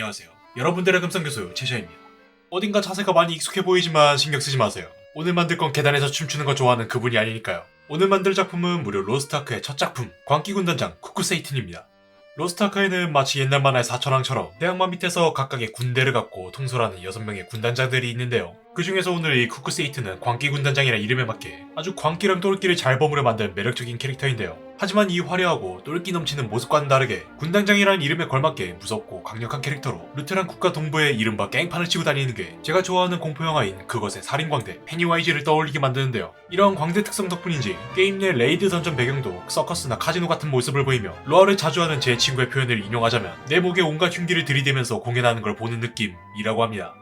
안녕하세요. 여러분들의 금성교수 최샤입니다. 어딘가 자세가 많이 익숙해 보이지만 신경 쓰지 마세요. 오늘 만들 건 계단에서 춤추는 거 좋아하는 그분이 아니니까요. 오늘 만들 작품은 무려 로스트아크의 첫 작품 광기군단장 쿠쿠세이튼입니다. 로스트아크에는 마치 옛날 만화의 사천왕처럼 대항마 밑에서 각각의 군대를 갖고 통솔하는 6명의 군단장들이 있는데요. 그 중에서 오늘 이 쿠쿠세이튼은 광기군단장이라는 이름에 맞게 아주 광기랑 똘끼를 잘 버무려 만든 매력적인 캐릭터인데요. 하지만 이 화려하고 똘끼 넘치는 모습과는 다르게 군단장이라는 이름에 걸맞게 무섭고 강력한 캐릭터로 루테란 국가 동부에 이른바 깽판을 치고 다니는 게 제가 좋아하는 공포영화인 그것의 살인광대 페니와이즈를 떠올리게 만드는데요. 이러한 광대 특성 덕분인지 게임 내 레이드 던전 배경도 서커스나 카지노 같은 모습을 보이며 로아를 자주 하는 제 친구의 표현을 인용하자면 내 목에 온갖 흉기를 들이대면서 공연하는 걸 보는 느낌이라고 합니다.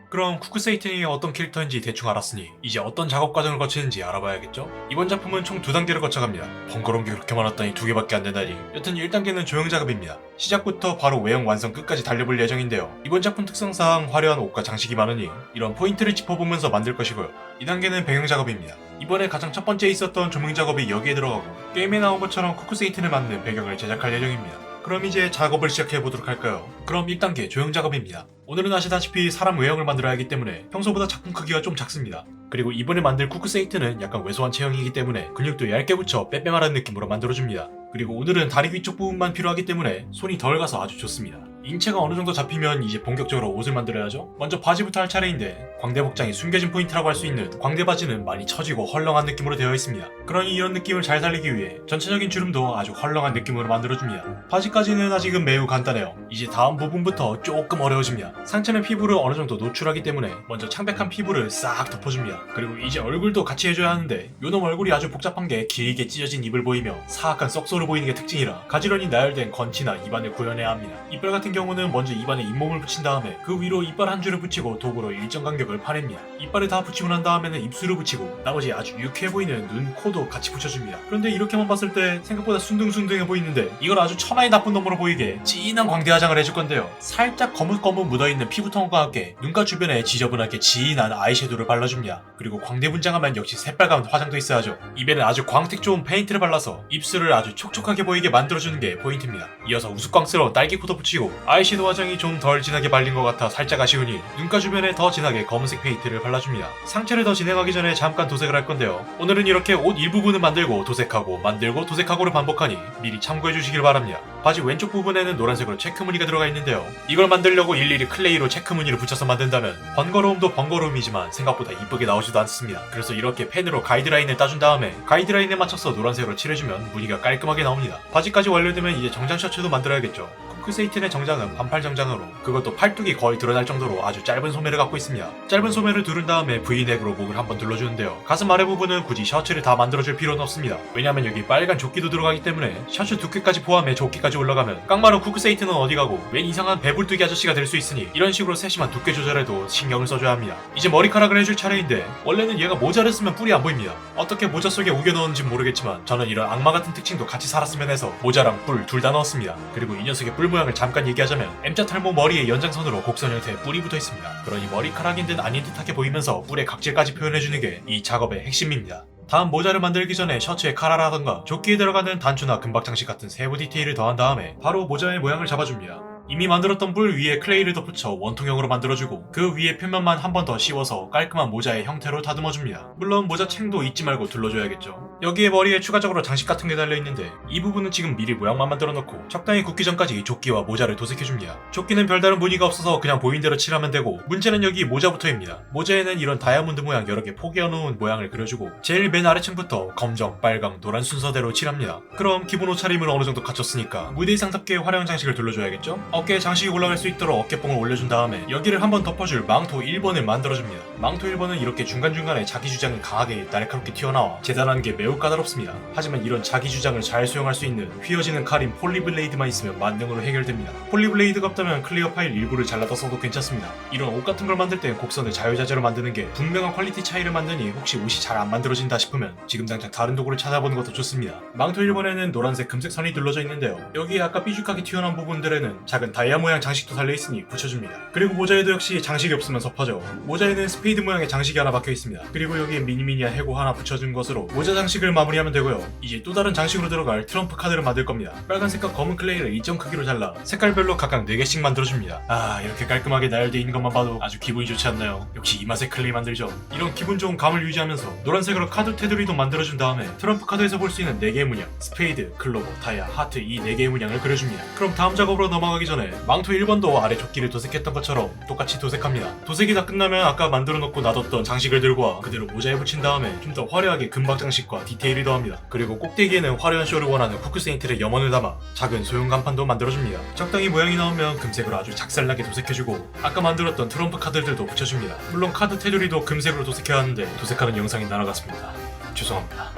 그럼 쿠쿠세이튼이 어떤 캐릭터인지 대충 알았으니 이제 어떤 작업 과정을 거치는지 알아봐야겠죠? 이번 작품은 총 2단계를 거쳐갑니다. 번거로운 게 그렇게 많았더니 2개밖에 안 된다니. 여튼 1단계는 조형 작업입니다. 시작부터 바로 외형 완성 끝까지 달려볼 예정인데요. 이번 작품 특성상 화려한 옷과 장식이 많으니 이런 포인트를 짚어보면서 만들 것이고요. 2단계는 배경 작업입니다. 이번에 가장 첫 번째 있었던 조명 작업이 여기에 들어가고 게임에 나온 것처럼 쿠쿠세이튼을 맞는 배경을 제작할 예정입니다. 그럼 이제 작업을 시작해보도록 할까요? 그럼 1단계 조형 작업입니다. 오늘은 아시다시피 사람 외형을 만들어야 하기 때문에 평소보다 작품 크기가 좀 작습니다. 그리고 이번에 만들 쿠쿠세이튼은 약간 왜소한 체형이기 때문에 근육도 얇게 붙여 빼빼마른 느낌으로 만들어줍니다. 그리고 오늘은 다리 위쪽 부분만 필요하기 때문에 손이 덜 가서 아주 좋습니다. 인체가 어느 정도 잡히면 이제 본격적으로 옷을 만들어야죠. 먼저 바지부터 할 차례인데 광대 복장이 숨겨진 포인트라고 할 수 있는 광대 바지는 많이 처지고 헐렁한 느낌으로 되어 있습니다. 그러니 이런 느낌을 잘 살리기 위해 전체적인 주름도 아주 헐렁한 느낌으로 만들어줍니다. 바지까지는 아직은 매우 간단해요. 이제 다음 부분부터 조금 어려워집니다. 상체는 피부를 어느 정도 노출하기 때문에 먼저 창백한 피부를 싹 덮어줍니다. 그리고 이제 얼굴도 같이 해줘야 하는데 요놈 얼굴이 아주 복잡한 게 길게 찢어진 입을 보이며 사악한 썩소를 보이는 게 특징이라 가지런히 나열된 건치나 입안을 구현해야 합니다. 이빨 같은 경우는 먼저 입안에 잇몸을 붙인 다음에 그 위로 이빨 한 줄을 붙이고 도구로 일정 간격을 파냅니다. 이빨을 다 붙이고 난 다음에는 입술을 붙이고 나머지 아주 유쾌해 보이는 눈, 코도 같이 붙여줍니다. 그런데 이렇게만 봤을 때 생각보다 순둥순둥해 보이는데 이걸 아주 천하의 나쁜 놈으로 보이게 진한 광대 화장을 해줄 건데요. 살짝 거뭇거뭇 묻어있는 피부톤과 함께 눈가 주변에 지저분하게 진한 아이섀도우를 발라줍니다. 그리고 광대 분장하면 역시 새빨간 화장도 있어야죠. 입에는 아주 광택 좋은 페인트를 발라서 입술을 아주 촉촉하게 보이게 만들어주는 게 포인트입니다. 이어서 우스꽝스러운 딸기코도 붙이고 아이섀도우 화장이 좀 덜 진하게 발린 것 같아 살짝 아쉬우니 눈가 주변에 더 진하게 검은색 페인트를 발라줍니다. 상체를 더 진행하기 전에 잠깐 도색을 할 건데요. 오늘은 이렇게 옷 일부분을 만들고 도색하고 만들고 도색하고를 반복하니 미리 참고해 주시길 바랍니다. 바지 왼쪽 부분에는 노란색으로 체크 무늬가 들어가 있는데요. 이걸 만들려고 일일이 클레이로 체크 무늬를 붙여서 만든다면 번거로움도 번거로움이지만 생각보다 이쁘게 나오지도 않습니다. 그래서 이렇게 펜으로 가이드라인을 따준 다음에 가이드라인에 맞춰서 노란색으로 칠해주면 무늬가 깔끔하게 나옵니다. 바지까지 완료되면 이제 정장 셔츠도 만들어야겠죠. 쿠쿠세이튼의 정장은 반팔 정장으로 그것도 팔뚝이 거의 드러날 정도로 아주 짧은 소매를 갖고 있습니다. 짧은 소매를 두른 다음에 V넥으로 목을 한번 둘러주는데요. 가슴 아래 부분은 굳이 셔츠를 다 만들어줄 필요는 없습니다. 왜냐면 여기 빨간 조끼도 들어가기 때문에 셔츠 두께까지 포함해 조끼까지 올라가면 깡마른 쿠쿠세이튼은 어디 가고 웬 이상한 배불뚝이 아저씨가 될 수 있으니 이런 식으로 세심한 두께 조절에도 신경을 써줘야 합니다. 이제 머리카락을 해줄 차례인데 원래는 얘가 모자를 쓰면 뿔이 안 보입니다. 어떻게 모자 속에 우겨 넣었는지 모르겠지만 저는 이런 악마 같은 특징도 같이 살았으면 해서 모자랑 뿔 둘 다 넣었습니다. 그리고 이 녀석의 뿔 모양을 잠깐 얘기하자면 M자 탈모 머리의 연장선으로 곡선 형태의 뿔이 붙어 있습니다. 그러니 머리카락인 듯 아닌 듯하게 보이면서 뿔의 각질까지 표현해주는 게 이 작업의 핵심입니다. 다음 모자를 만들기 전에 셔츠에 카라라던가 조끼에 들어가는 단추나 금박 장식 같은 세부 디테일을 더한 다음에 바로 모자의 모양을 잡아줍니다. 이미 만들었던 뿔 위에 클레이를 덧붙여 원통형으로 만들어주고 그 위에 표면만 한 번 더 씌워서 깔끔한 모자의 형태로 다듬어줍니다. 물론 모자 챙도 잊지 말고 둘러줘야겠죠. 여기에 머리에 추가적으로 장식 같은 게 달려있는데 이 부분은 지금 미리 모양만 만들어 놓고 적당히 굳기 전까지 조끼와 모자를 도색해줍니다. 조끼는 별다른 무늬가 없어서 그냥 보인 대로 칠하면 되고 문제는 여기 모자부터입니다. 모자에는 이런 다이아몬드 모양 여러 개 포개어놓은 모양을 그려주고 제일 맨 아래층부터 검정, 빨강, 노란 순서대로 칠합니다. 그럼 기본 옷차림을 어느 정도 갖췄으니까 무대 의상답게 화려한 장식을 둘러줘야겠죠? 어깨에 장식이 올라갈 수 있도록 어깨뽕을 올려준 다음에 여기를 한번 덮어줄 망토 1번을 만들어줍니다. 망토 1번은 이렇게 중간중간에 자기 주장이 강하게 날카롭게 튀어나와 재단하는 게 매우 까다롭습니다. 하지만 이런 자기 주장을 잘 수용할 수 있는 휘어지는 칼인 폴리블레이드만 있으면 만능으로 해결됩니다. 폴리블레이드가 없다면 클리어 파일 일부를 잘라다 써도 괜찮습니다. 이런 옷 같은 걸 만들 땐 곡선을 자유자재로 만드는 게 분명한 퀄리티 차이를 만드니 혹시 옷이 잘 안 만들어진다 싶으면 지금 당장 다른 도구를 찾아보는 것도 좋습니다. 망토 1번에는 노란색 금색 선이 둘러져 있는데요. 여기에 아까 삐죽하게 튀어나온 부분들에는 작은 다이아 모양 장식도 달려있으니 붙여줍니다. 그리고 모자에도 역시 장식이 없으면 섭하죠. 모자에는 스페이드 모양의 장식이 하나 박혀 있습니다. 그리고 여기에 미니미니한 해고 하나 붙여준 것으로 모자 장식을 장식을 마무리하면 되고요. 이제 또 다른 장식으로 들어갈 트럼프 카드를 만들 겁니다. 빨간색과 검은 클레이를 일정 크기로 잘라 색깔별로 각각 4개씩 만들어줍니다. 아, 이렇게 깔끔하게 나열되어 있는 것만 봐도 아주 기분이 좋지 않나요? 역시 이 맛에 클레이 만들죠. 이런 기분 좋은 감을 유지하면서 노란색으로 카드 테두리도 만들어준 다음에 트럼프 카드에서 볼 수 있는 4개의 문양, 스페이드, 클로버, 다이아, 하트 이 4개의 문양을 그려줍니다. 그럼 다음 작업으로 넘어가기 전에 망토 1번도 아래 조끼를 도색했던 것처럼 똑같이 도색합니다. 도색이 다 끝나면 아까 만들어 놓고 놔뒀던 장식을 들고 와 그대로 모자에 붙인 다음에 좀 더 화려하게 금박 장식과 디테일이 더합니다. 그리고 꼭대기에는 화려한 쇼를 원하는 쿠크세인트의 염원을 담아 작은 소형 간판도 만들어줍니다. 적당히 모양이 나오면 금색으로 아주 작살나게 도색해주고 아까 만들었던 트럼프 카드들도 붙여줍니다. 물론 카드 테두리도 금색으로 도색해야 하는데 도색하는 영상이 날아갔습니다. 죄송합니다.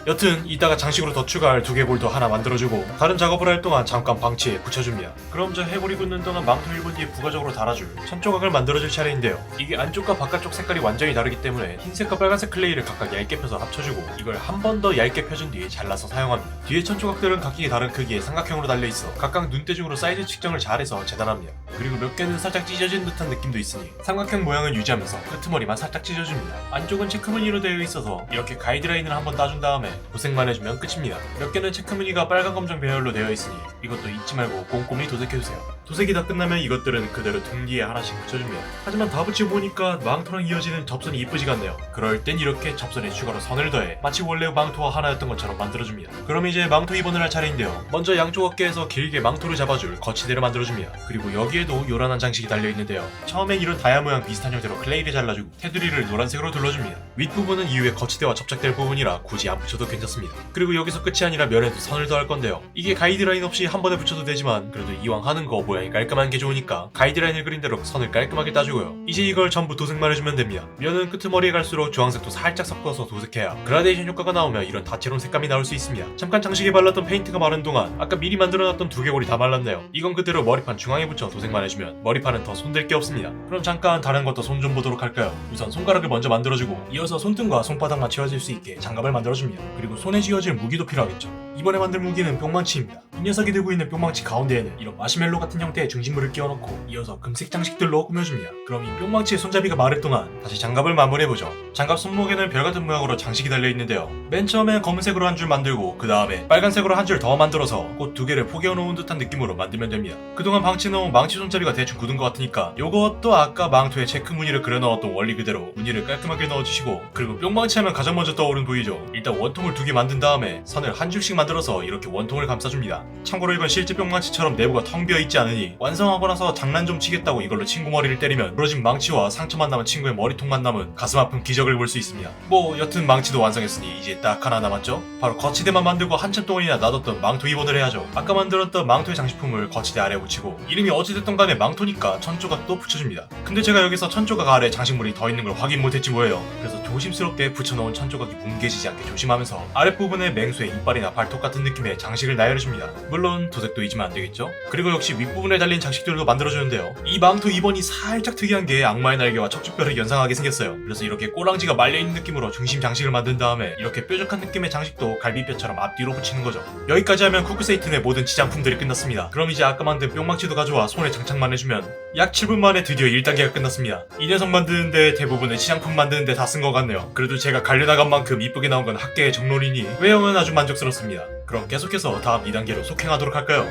여튼 이따가 장식으로 더 추가할 2개 볼도 하나 만들어주고 다른 작업을 할 동안 잠깐 방치에 붙여줍니다. 그럼 저 해골이 굳는 동안 망토 1번 뒤에 부가적으로 달아줄 천 조각을 만들어줄 차례인데요. 이게 안쪽과 바깥쪽 색깔이 완전히 다르기 때문에 흰색과 빨간색 클레이를 각각 얇게 펴서 합쳐주고 이걸 한 번 더 얇게 펴준 뒤에 잘라서 사용합니다. 뒤에 천 조각들은 각기 다른 크기의 삼각형으로 달려있어 각각 눈대중으로 사이즈 측정을 잘해서 재단합니다. 그리고 몇 개는 살짝 찢어진 듯한 느낌도 있으니 삼각형 모양을 유지하면서 끄트머리만 살짝 찢어줍니다. 안쪽은 체크무늬로 되어 있어서 이렇게 가이드라인을 한번 따준 다음에 도색만 해주면 끝입니다. 몇 개는 체크무늬가 빨간 검정 배열로 되어 있으니 이것도 잊지 말고 꼼꼼히 도색해주세요. 도색이 다 끝나면 이것들은 그대로 등 뒤에 하나씩 붙여줍니다. 하지만 다 붙이고 보니까 망토랑 이어지는 접선이 이쁘지가 않네요. 그럴 땐 이렇게 접선에 추가로 선을 더해 마치 원래 망토와 하나였던 것처럼 만들어줍니다. 그럼 이제 망토 2번을 할 차례인데요. 먼저 양쪽 어깨에서 길게 망토를 잡아줄 거치대를 만들어줍니다. 그리고 여기에도 요란한 장식이 달려있는데요. 처음엔 이런 다이아 모양 비슷한 형태로 클레이를 잘라주고 테두리를 노란색으로 둘러줍니다. 윗부분은 이후에 거치대와 접착될 부분이라 굳이 안 붙여도 괜찮습니다. 그리고 여기서 끝이 아니라 면에도 선을 더할 건데요. 이게 가이드라인 없이 한 번에 붙여도 되지만 그래도 이왕 하는 거 모양이 깔끔한 게 좋으니까 가이드라인을 그린 대로 선을 깔끔하게 따주고요. 이제 이걸 전부 도색만 해주면 됩니다. 면은 끄트머리에 갈수록 주황색도 살짝 섞어서 도색해야 그라데이션 효과가 나오면 이런 다채로운 색감이 나올 수 있습니다. 잠깐 장식에 발랐던 페인트가 마른 동안 아까 미리 만들어놨던 두개골이 다 말랐네요. 이건 그대로 머리판 중앙에 붙여 도색만 해주면 머리판은 더 손댈 게 없습니다. 그럼 잠깐 다른 것도 손 좀 보도록 할까요? 우선 손가락을 먼저 만들어주고 이어서 손등과 손바닥만 채워질 수 있게 장갑을 만들어줍니다. 그리고 손에 쥐어질 무기도 필요하겠죠. 이번에 만들 무기는 뿅망치입니다. 이 녀석이 들고 있는 뿅망치 가운데에는 이런 마시멜로 같은 형태의 중심물을 끼워넣고 이어서 금색 장식들로 꾸며줍니다. 그럼 이 뿅망치의 손잡이가 마를 동안 다시 장갑을 마무리해보죠. 장갑 손목에는 별같은 모양으로 장식이 달려있는데요. 맨 처음에 검은색으로 한 줄 만들고 그 다음에 빨간색으로 한 줄 더 만들어서 꽃 2개를 포개어놓은 듯한 느낌으로 만들면 됩니다. 그동안 방치해놓은 망치 손잡이가 대충 굳은 것 같으니까 요것도 아까 망토에 체크 무늬를 그려넣었던 원리 그대로 무늬를 깔끔하게 넣어주시고 그리고 뿅망치 하면 가장 먼저 떠오른 부위죠. 일단 원통을 2개 만든 다음에 선을 한 줄씩 만들어서 이렇게 원통을 감싸줍니다. 참고로 이건 실제 뿅망치처럼 내부가 텅 비어있지 않으니 완성하고 나서 장난 좀 치겠다고 이걸로 친구 머리를 때리면 부러진 망치와 상처만 남은 친구의 머리통만 남은 가슴 아픈 기적을 볼 수 있습니다. 뭐 여튼 망치도 완성했으니 이제 딱 하나 남았죠? 바로 거치대만 만들고 한참 동안이나 놔뒀던 망토 입원을 해야죠. 아까 만들었던 망토의 장식품을 거치대 아래에 붙이고 이름이 어찌됐든 간에 망토니까 천조각도 붙여줍니다. 근데 제가 여기서 천조각 아래 장식물이 더 있는 걸 확인 못했지 뭐예요. 그래서 조심스럽게 붙여놓은 천조각이 뭉개지지 않게 조심하면서 아랫부분에 맹수의 이빨이나 발톱 같은 느낌의 장식을 나열해줍니다. 물론 도색도 잊으면 안되겠죠? 그리고 역시 윗부분에 달린 장식들도 만들어주는데요. 이 망토 2번이 살짝 특이한 게 악마의 날개와 척추뼈를 연상하게 생겼어요. 그래서 이렇게 꼬랑지가 말려있는 느낌으로 중심 장식을 만든 다음에 이렇게 뾰족한 느낌의 장식도 갈비뼈처럼 앞뒤로 붙이는 거죠. 여기까지 하면 쿠크세이튼의 모든 지장품들이 끝났습니다. 그럼 이제 아까 만든 뿅망치도 가져와 손에 장착만 해주면 약 7분 만에 드디어 1단계가 끝났습니다. 이 녀석 만드는데 대부분의 치장품 만드는데 다 쓴 것 같네요. 그래도 제가 갈려나간 만큼 이쁘게 나온 건 학계의 정론이니 외형은 아주 만족스럽습니다. 그럼 계속해서 다음 2단계로 속행하도록 할까요?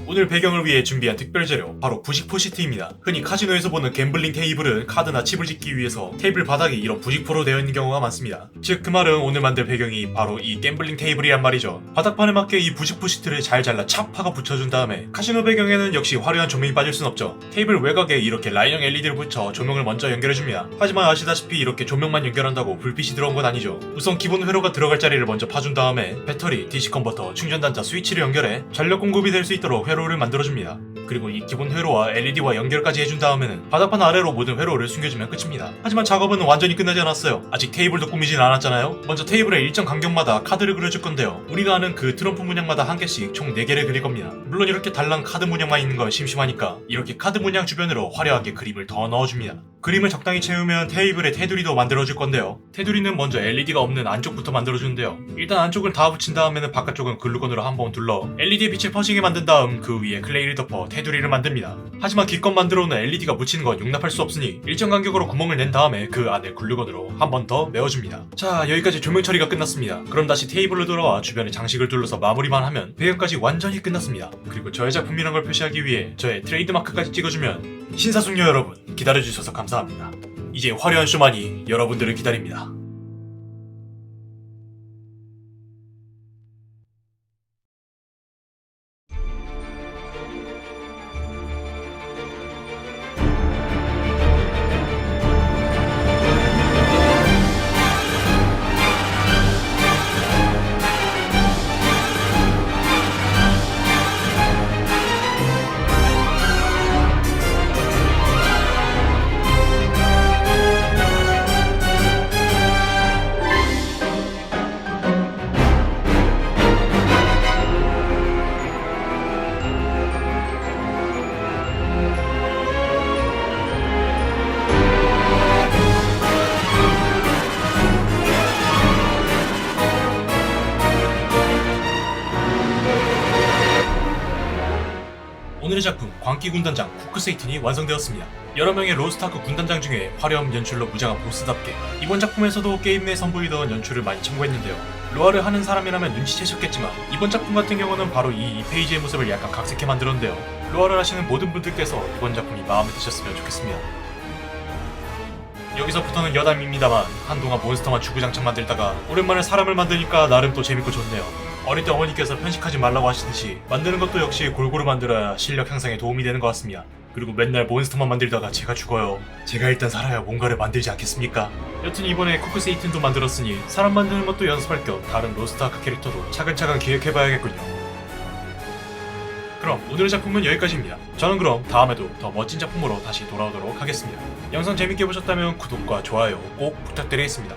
오늘 배경을 위해 준비한 특별 재료 바로 부식 포시트입니다. 흔히 카지노에서 보는 갬블링 테이블은 카드나 칩을 짓기 위해서 테이블 바닥이 이런 부식포로 되어 있는 경우가 많습니다. 즉 그 말은 오늘 만들 배경이 바로 이 갬블링 테이블이란 말이죠. 바닥판에 맞게 이 부식 포시트를 잘 잘라 찹하고 붙여준 다음에 카지노 배경에는 역시 화려한 조명이 빠질 순 없죠. 테이블 외곽에 이렇게 라인형 LED를 붙여 조명을 먼저 연결해줍니다. 하지만 아시다시피 이렇게 조명만 연결한다고 불빛이 들어온 건 아니죠. 우선 기본 회로가 들어갈 자리를 먼저 파준 다음에 배터리, DC 컨버터, 충전단자, 스위치를 연결해 전력 공급이 될 수 있도록 회로를 만들어줍니다. 그리고 이 기본 회로와 LED와 연결까지 해준 다음에는 바닥판 아래로 모든 회로를 숨겨주면 끝입니다. 하지만 작업은 완전히 끝나지 않았어요. 아직 테이블도 꾸미진 않았잖아요. 먼저 테이블의 일정 간격마다 카드를 그려줄 건데요. 우리가 아는 그 트럼프 문양마다 한 개씩 총 4개를 그릴 겁니다. 물론 이렇게 달랑 카드 문양만 있는 건 심심하니까 이렇게 카드 문양 주변으로 화려하게 그림을 더 넣어줍니다. 그림을 적당히 채우면 테이블에 테두리도 만들어줄 건데요. 테두리는 먼저 LED가 없는 안쪽부터 만들어주는데요. 일단 안쪽을 다 붙인 다음에는 바깥쪽은 글루건으로 한번 둘러 LED의 빛을 퍼지게 만든 다음 그 위에 클레이를 덮어 테두리 테두리를 만듭니다. 하지만 기껏 만들어오는 LED가 묻히는 건 용납할 수 없으니 일정 간격으로 구멍을 낸 다음에 그 안에 글루건으로 한 번 더 메워줍니다. 자, 여기까지 조명 처리가 끝났습니다. 그럼 다시 테이블로 돌아와 주변에 장식을 둘러서 마무리만 하면 배경까지 완전히 끝났습니다. 그리고 저의 작품이란 걸 표시하기 위해 저의 트레이드마크까지 찍어주면 신사숙녀 여러분 기다려주셔서 감사합니다. 이제 화려한 쇼만이 여러분들을 기다립니다. 오늘의 작품 광기군단장 쿠크세이튼이 완성되었습니다. 여러 명의 로스트아크 군단장 중에 화려한 연출로 무장한 보스답게 이번 작품에서도 게임 내 선보이던 연출을 많이 참고했는데요. 로아를 하는 사람이라면 눈치채셨겠지만 이번 작품 같은 경우는 바로 이 2페이지의 모습을 약간 각색해 만들었는데요. 로아를 하시는 모든 분들께서 이번 작품이 마음에 드셨으면 좋겠습니다. 여기서부터는 여담입니다만 한동안 몬스터만 주구장창 만들다가 오랜만에 사람을 만드니까 나름 또 재밌고 좋네요. 어릴 때 어머니께서 편식하지 말라고 하시듯이 만드는 것도 역시 골고루 만들어야 실력 향상에 도움이 되는 것 같습니다. 그리고 맨날 몬스터만 만들다가 제가 죽어요. 제가 일단 살아야 뭔가를 만들지 않겠습니까? 여튼 이번에 쿠크세이튼도 만들었으니 사람 만드는 것도 연습할 겸 다른 로스트아크 캐릭터도 차근차근 기획해봐야겠군요. 그럼 오늘의 작품은 여기까지입니다. 저는 그럼 다음에도 더 멋진 작품으로 다시 돌아오도록 하겠습니다. 영상 재밌게 보셨다면 구독과 좋아요 꼭 부탁드리겠습니다.